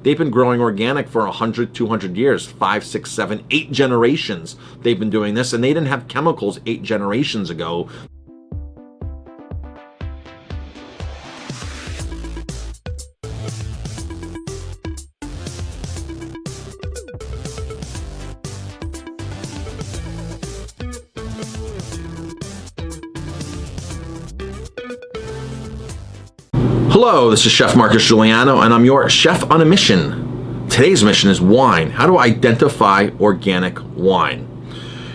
They've been growing organic for 100, 200 years, 5, 6, 7, 8 generations. They've been doing this, and they didn't have chemicals 8 generations ago. Hello, this is Chef Marcus Guiliano, and I'm your chef on a mission. Today's mission is wine. How to identify organic wine.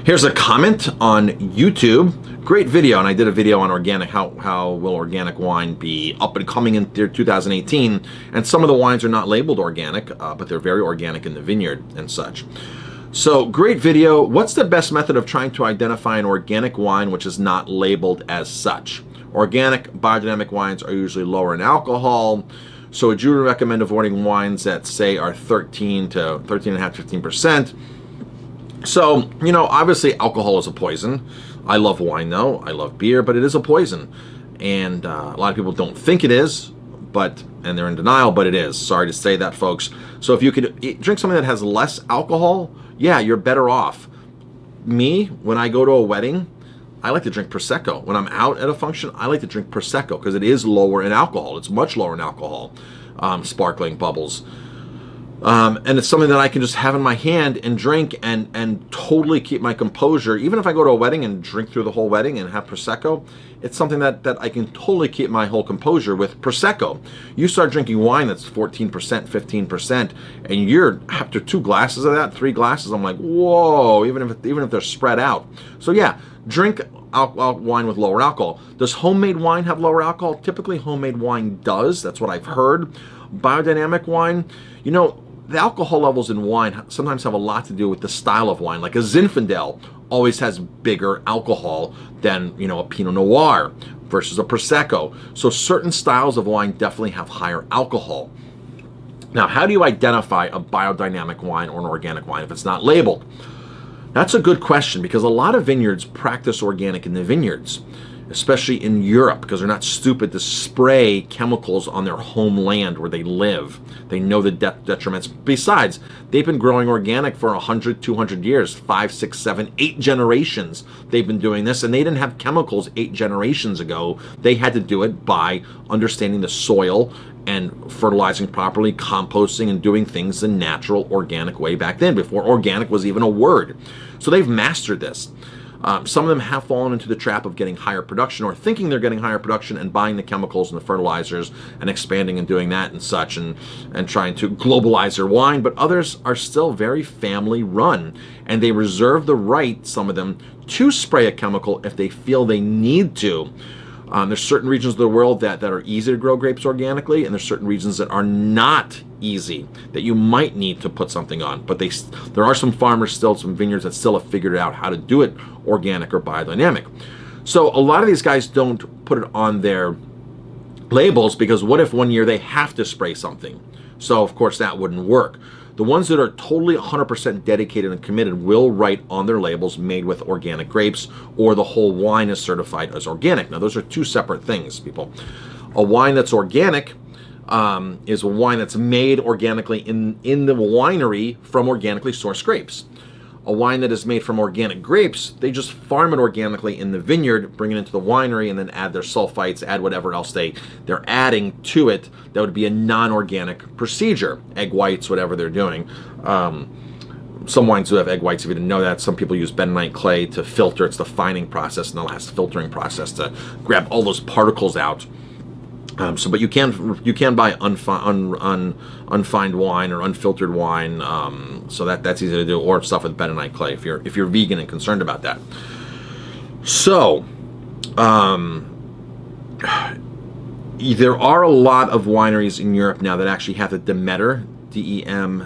Here's a comment on YouTube. Great video, and I did a video on organic. How will organic wine be up and coming in 2018? And some of the wines are not labeled organic, but they're very organic in the vineyard and such. So, great video. What's the best method of trying to identify an organic wine which is not labeled as such? Organic biodynamic wines are usually lower in alcohol, so would you recommend avoiding wines that say are 13 to 13.5%, 15%? So, you know, obviously alcohol is a poison. I love wine though, I love beer, but it is a poison. And a lot of people don't think it is, and they're in denial, but it is. Sorry to say that, folks. So if you could drink something that has less alcohol, yeah, you're better off. Me, when I go to a wedding, I like to drink Prosecco. When I'm out at a function, I like to drink Prosecco because it is lower in alcohol. It's much lower in alcohol, sparkling bubbles. And it's something that I can just have in my hand and drink and totally keep my composure. Even if I go to a wedding and drink through the whole wedding and have Prosecco, it's something that I can totally keep my whole composure with Prosecco. You start drinking wine that's 14%, 15%, and you're, after 2 glasses of that, 3 glasses, I'm like, whoa, even if they're spread out. So yeah, drink wine with lower alcohol. Does homemade wine have lower alcohol? Typically homemade wine does. That's what I've heard. Biodynamic wine, you know, the alcohol levels in wine sometimes have a lot to do with the style of wine. Like a Zinfandel always has bigger alcohol than, you know, a Pinot Noir versus a Prosecco. So certain styles of wine definitely have higher alcohol. Now, how do you identify a biodynamic wine or an organic wine if it's not labeled? That's a good question, because a lot of vineyards practice organic in the vineyards, especially in Europe, because they're not stupid to spray chemicals on their homeland where they live. They know the detriments. Besides, they've been growing organic for 100, 200 years, 5, 6, 7, 8 generations. They've been doing this, and they didn't have chemicals 8 generations ago. They had to do it by understanding the soil and fertilizing properly, composting, and doing things the natural, organic way back then, before organic was even a word. So they've mastered this. Some of them have fallen into the trap of getting higher production, or thinking they're getting higher production and buying the chemicals and the fertilizers and expanding and doing that and such, and trying to globalize their wine. But others are still very family run, and they reserve the right, some of them, to spray a chemical if they feel they need to. There's certain regions of the world that are easy to grow grapes organically, and there's certain regions that are not easy, that you might need to put something on. But there are some farmers still, some vineyards that still have figured out how to do it organic or biodynamic. So a lot of these guys don't put it on their labels, because what if one year they have to spray something? So of course that wouldn't work. The ones that are totally 100% dedicated and committed will write on their labels made with organic grapes, or the whole wine is certified as organic. Now those are 2 separate things, people. A wine that's organic is a wine that's made organically in the winery from organically sourced grapes. A wine that is made from organic grapes, they just farm it organically in the vineyard, bring it into the winery, and then add their sulfites, add whatever else they're adding to it. That would be a non-organic procedure. Egg whites, whatever they're doing. Some wines do have egg whites, if you didn't know that. Some people use bentonite clay to filter. It's the fining process and the last filtering process to grab all those particles out. But you can buy unfined wine or unfiltered wine, so that's easy to do, or stuff with bentonite clay if you're vegan and concerned about that. So there are a lot of wineries in Europe now that actually have the Demeter, D-E-M-E-T-E-R,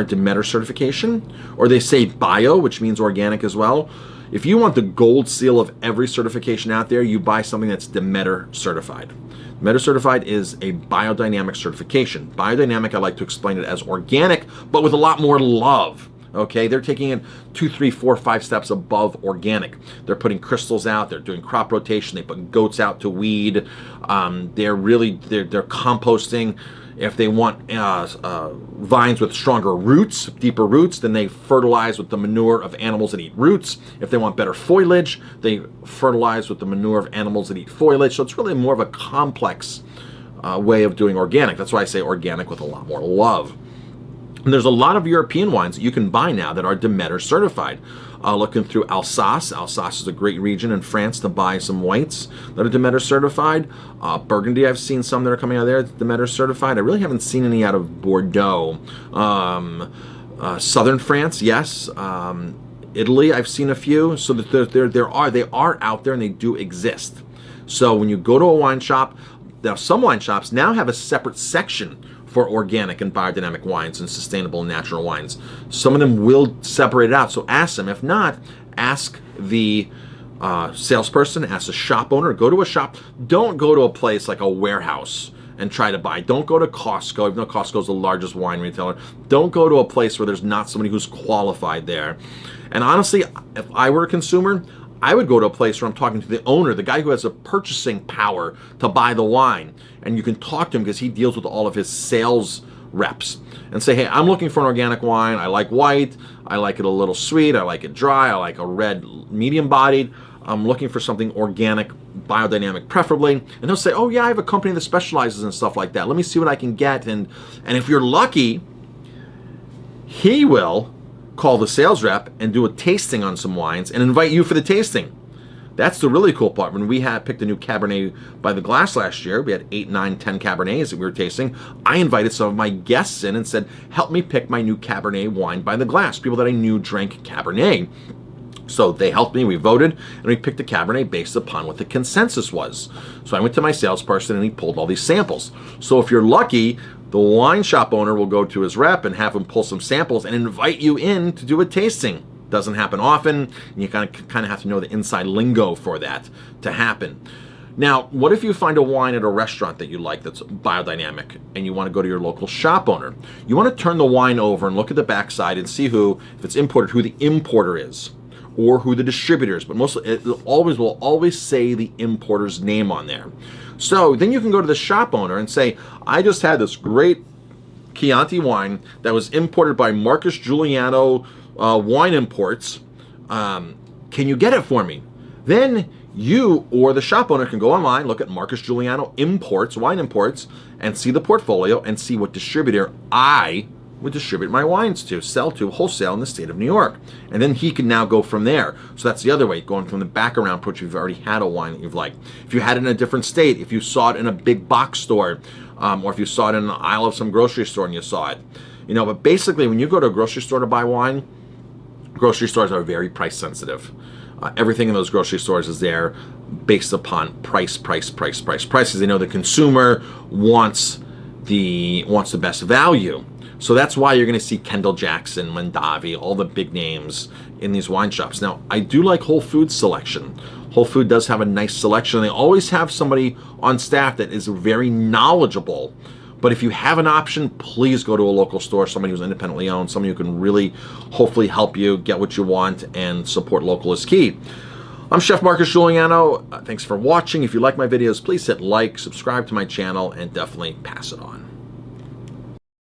Demeter certification, or they say bio, which means organic as well. If you want the gold seal of every certification out there, you buy something that's Demeter certified. Demeter certified is a biodynamic certification. Biodynamic, I like to explain it as organic, but with a lot more love. Okay, they're taking it 2, 3, 4, 5 steps above organic. They're putting crystals out. They're doing crop rotation. They put goats out to weed. They're composting. If they want vines with stronger roots, deeper roots, then they fertilize with the manure of animals that eat roots. If they want better foliage, they fertilize with the manure of animals that eat foliage. So it's really more of a complex way of doing organic. That's why I say organic with a lot more love. And there's a lot of European wines that you can buy now that are Demeter certified. Looking through Alsace. Alsace is a great region in France to buy some whites that are Demeter certified. Burgundy, I've seen some that are coming out of there, Demeter certified. I really haven't seen any out of Bordeaux. Southern France, yes. Italy, I've seen a few. So that they are out there and they do exist. So when you go to a wine shop, now some wine shops now have a separate section for organic and biodynamic wines and sustainable and natural wines. Some of them will separate it out, so ask them. If not, ask the salesperson, ask the shop owner, go to a shop. Don't go to a place like a warehouse and try to buy. Don't go to Costco, even though Costco is the largest wine retailer. Don't go to a place where there's not somebody who's qualified there. And honestly, if I were a consumer, I would go to a place where I'm talking to the owner, the guy who has the purchasing power to buy the wine. And you can talk to him because he deals with all of his sales reps. And say, hey, I'm looking for an organic wine. I like white. I like it a little sweet. I like it dry. I like a red medium bodied. I'm looking for something organic, biodynamic preferably. And they'll say, oh yeah, I have a company that specializes in stuff like that. Let me see what I can get. And if you're lucky, he will call the sales rep and do a tasting on some wines and invite you for the tasting. That's the really cool part. When we had picked a new Cabernet by the glass last year, we had 8, 9, 10 Cabernets that we were tasting. I invited some of my guests in and said, help me pick my new Cabernet wine by the glass. People that I knew drank Cabernet. So they helped me, we voted, and we picked a Cabernet based upon what the consensus was. So I went to my salesperson and he pulled all these samples. So if you're lucky, the wine shop owner will go to his rep and have him pull some samples and invite you in to do a tasting. Doesn't happen often, and you kind of have to know the inside lingo for that to happen. Now, what if you find a wine at a restaurant that you like that's biodynamic and you want to go to your local shop owner? You want to turn the wine over and look at the backside and see who, if it's imported, who the importer is or who the distributor is. But mostly, it will always say the importer's name on there. So then you can go to the shop owner and say, I just had this great Chianti wine that was imported by Marcus Guiliano wine imports. Can you get it for me? Then you or the shop owner can go online, look at Marcus Guiliano imports, wine imports, and see the portfolio and see what distributor I would distribute my wines to, sell to wholesale in the state of New York. And then he can now go from there. So that's the other way, going from the background approach if you've already had a wine that you've liked. If you had it in a different state, if you saw it in a big box store, or if you saw it in an aisle of some grocery store and you saw it. But basically when you go to a grocery store to buy wine, grocery stores are very price sensitive. Everything in those grocery stores is there based upon price, because they know the consumer wants the best value. So that's why you're going to see Kendall Jackson, Mondavi, all the big names in these wine shops. Now, I do like Whole Foods selection. Whole Food does have a nice selection. They always have somebody on staff that is very knowledgeable. But if you have an option, please go to a local store, somebody who's independently owned, somebody who can really hopefully help you get what you want, and support local is key. I'm Chef Marcus Guiliano. Thanks for watching. If you like my videos, please hit like, subscribe to my channel, and definitely pass it on.